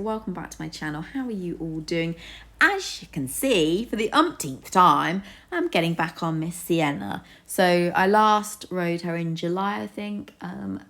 welcome back to my channel. How are you all doing? As you can see, for the umpteenth time, I'm getting back on Miss Sienna. So I last rode her in July, I think,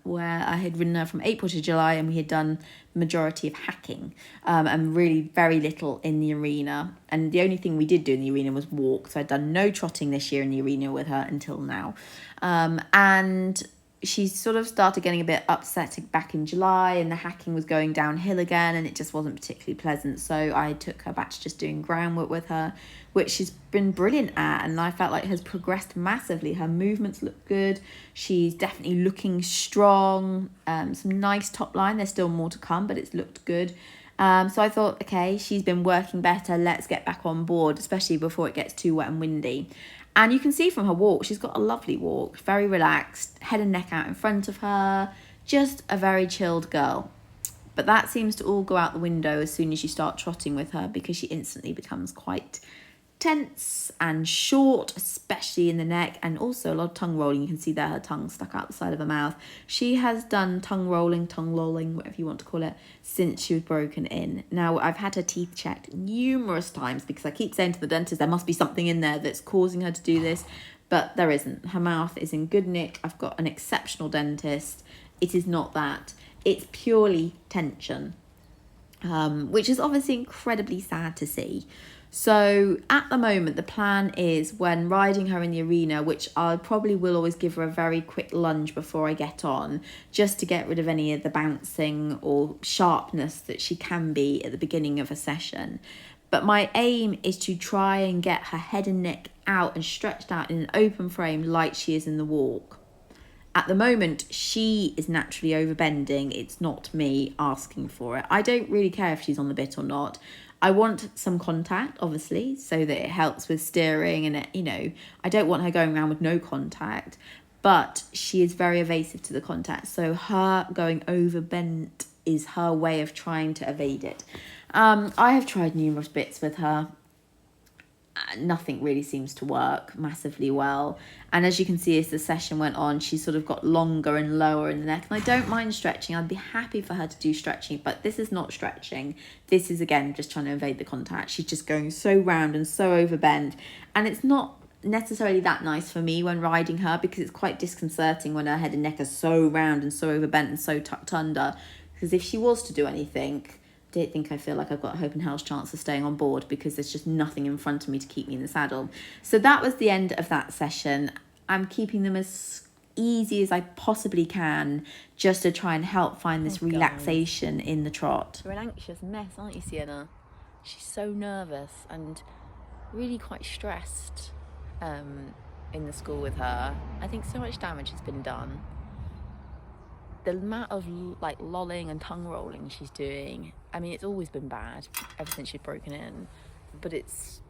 where I had ridden her from April to July, and we had done the majority of hacking and really very little in the arena. And the only thing we did do in the arena was walk. So I'd done no trotting this year in the arena with her until now. And she sort of started getting a bit upset back in July, and the hacking was going downhill again, and it just wasn't particularly pleasant. So I took her back to just doing groundwork with her, which she's been brilliant at, and I felt like has progressed massively. Her movements look good. She's definitely looking strong. Some nice top line. There's still more to come, but it's looked good. So I thought, okay, she's been working better. Let's get back on board, especially before it gets too wet and windy. And you can see from her walk, she's got a lovely walk, very relaxed, head and neck out in front of her, just a very chilled girl. But that seems to all go out the window as soon as you start trotting with her, because she instantly becomes quite tense and short, especially in the neck, and also a lot of tongue rolling. You can see there her tongue stuck out the side of her mouth. She has done tongue rolling, tongue lolling, whatever you want to call it, since she was broken in. Now, I've had her teeth checked numerous times because I keep saying to the dentist there must be something in there that's causing her to do this, but there isn't. Her mouth is in good nick. I've got an exceptional dentist. It is not that. It's purely tension, which is obviously incredibly sad to see. So at the moment, the plan is when riding her in the arena, which I probably will always give her a very quick lunge before I get on, just to get rid of any of the bouncing or sharpness that she can be at the beginning of a session. But my aim is to try and get her head and neck out and stretched out in an open frame like she is in the walk. At the moment, she is naturally overbending. It's not me asking for it. I don't really care if she's on the bit or not. I want some contact, obviously, so that it helps with steering, and, I don't want her going around with no contact, but she is very evasive to the contact. So her going over bent is her way of trying to evade it. I have tried numerous bits with her. Nothing really seems to work massively well. And as you can see, as the session went on, she sort of got longer and lower in the neck. And I don't mind stretching. I'd be happy for her to do stretching, but this is not stretching. This is, again, just trying to evade the contact. She's just going so round and so overbent. And it's not necessarily that nice for me when riding her, because it's quite disconcerting when her head and neck are so round and so overbent and so tucked under. Because if she was to do anything, I feel like I've got a hope in hell's chance of staying on board, because there's just nothing in front of me to keep me in the saddle. So that was the end of that session. I'm keeping them as easy as I possibly can, just to try and help find this relaxation in the trot. You're an anxious mess, aren't you, Sienna? She's so nervous and really quite stressed in the school with her. I think so much damage has been done. The amount of lolling and tongue rolling she's doing, I mean, it's always been bad ever since she'd broken in, but it's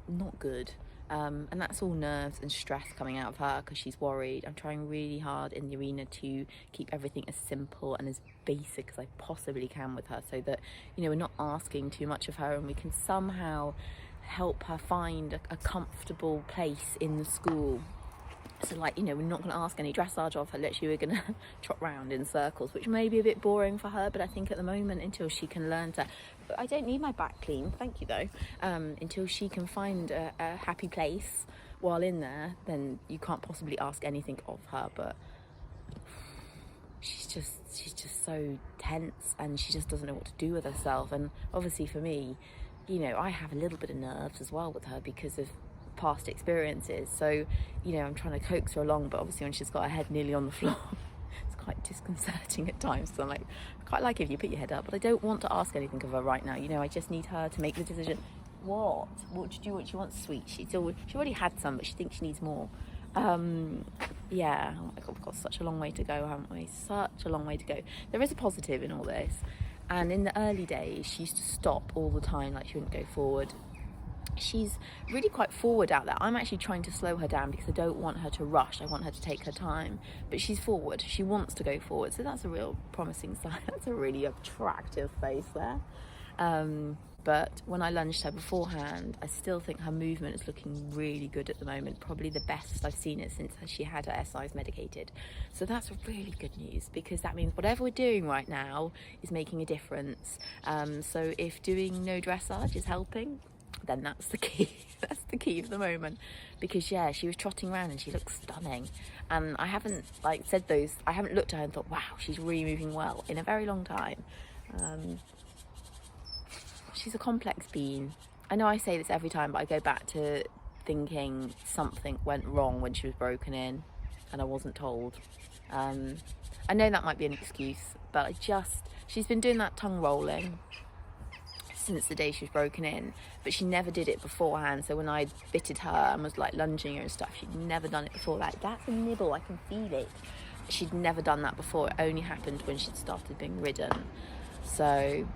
not good. And that's all nerves and stress coming out of her because she's worried. I'm trying really hard in the arena to keep everything as simple and as basic as I possibly can with her, so that, we're not asking too much of her, and we can somehow help her find a comfortable place in the school. So, we're not going to ask any dressage of her. Literally, we're going to trot round in circles, which may be a bit boring for her, but I think at the moment, until she can learn to... But I don't need my back clean, thank you, though. Until she can find a happy place while in there, then you can't possibly ask anything of her, but she's just so tense, and she just doesn't know what to do with herself. And obviously for me, I have a little bit of nerves as well with her because of past experiences, so I'm trying to coax her along, but obviously when she's got her head nearly on the floor, it's quite disconcerting at times. So I'm like, I quite like it if you put your head up, but I don't want to ask anything of her right now. I just need her to make the decision. What do you want? She wants sweet. She already had some, but she thinks she needs more. Yeah, oh my God, we've got such a long way to go, haven't we? Such a long way to go. There is a positive in all this, and in the early days she used to stop all the time, like she wouldn't go forward. She's really quite forward out there. I'm actually trying to slow her down because I don't want her to rush. I want her to take her time. But she's forward. She wants to go forward. So that's a real promising sign. That's a really attractive face there. But when I lunged her beforehand, I still think her movement is looking really good at the moment. Probably the best I've seen it since she had her SIs medicated. So that's really good news, because that means whatever we're doing right now is making a difference. So if doing no dressage is helping, then that's the key. That's the key for the moment. Because yeah, she was trotting around and she looks stunning. And I haven't I haven't looked at her and thought, wow, she's really moving well in a very long time. She's a complex being. I know I say this every time, but I go back to thinking something went wrong when she was broken in and I wasn't told. I know that might be an excuse, but she's been doing that tongue rolling since the day she was broken in, but she never did it beforehand. So when I bitted her and was like lunging her and stuff, she'd never done it before. Like, that's a nibble, I can feel it. She'd never done that before. It only happened when she'd started being ridden. So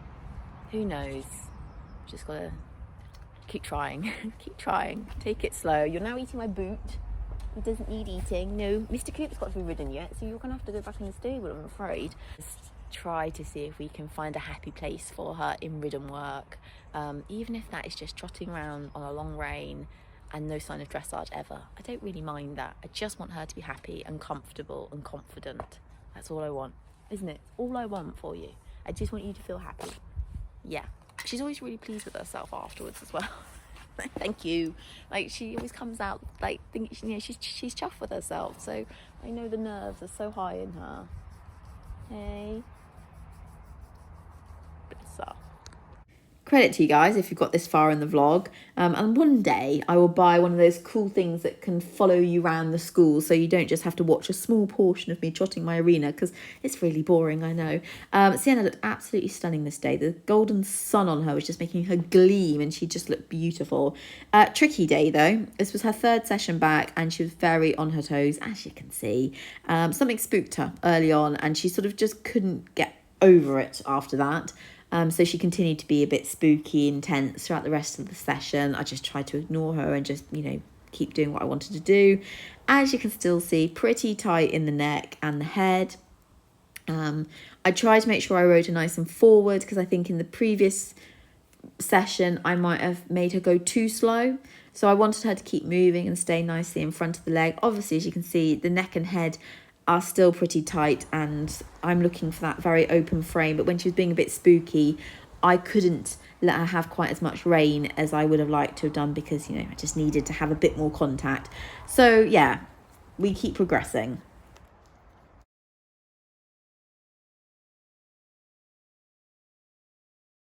who knows? Just gotta keep trying. Keep trying. Take it slow. You're now eating my boot. He doesn't need eating. No, Mr. Coop's got to be ridden yet, so you're gonna have to go back in the stable, I'm afraid. Just try to see if we can find a happy place for her in ridden work, even if that is just trotting around on a long rein and no sign of dressage ever. I don't really mind that. I just want her to be happy and comfortable and confident. That's all I want, isn't it? All I want for you. I just want you to feel happy. Yeah. She's always really pleased with herself afterwards as well. Thank you. Like, she always comes out like, she's chuffed with herself. So I know the nerves are so high in her. Hey. Bless her. Credit to you guys if you've got this far in the vlog. And one day I will buy one of those cool things that can follow you around the school, so you don't just have to watch a small portion of me trotting my arena, because it's really boring, I know. Sienna looked absolutely stunning this day. The golden sun on her was just making her gleam, and she just looked beautiful. Tricky day though. This was her third session back and she was very on her toes, as you can see. Something spooked her early on and she sort of just couldn't get over it after that. So she continued to be a bit spooky, intense throughout the rest of the session. I just tried to ignore her and just, keep doing what I wanted to do. As you can still see, pretty tight in the neck and the head. I tried to make sure I rode her nice and forward, because I think in the previous session I might have made her go too slow. So I wanted her to keep moving and stay nicely in front of the leg. Obviously, as you can see, the neck and head are still pretty tight and I'm looking for that very open frame, but when she was being a bit spooky, I couldn't let her have quite as much rein as I would have liked to have done, because I just needed to have a bit more contact. So yeah, we keep progressing.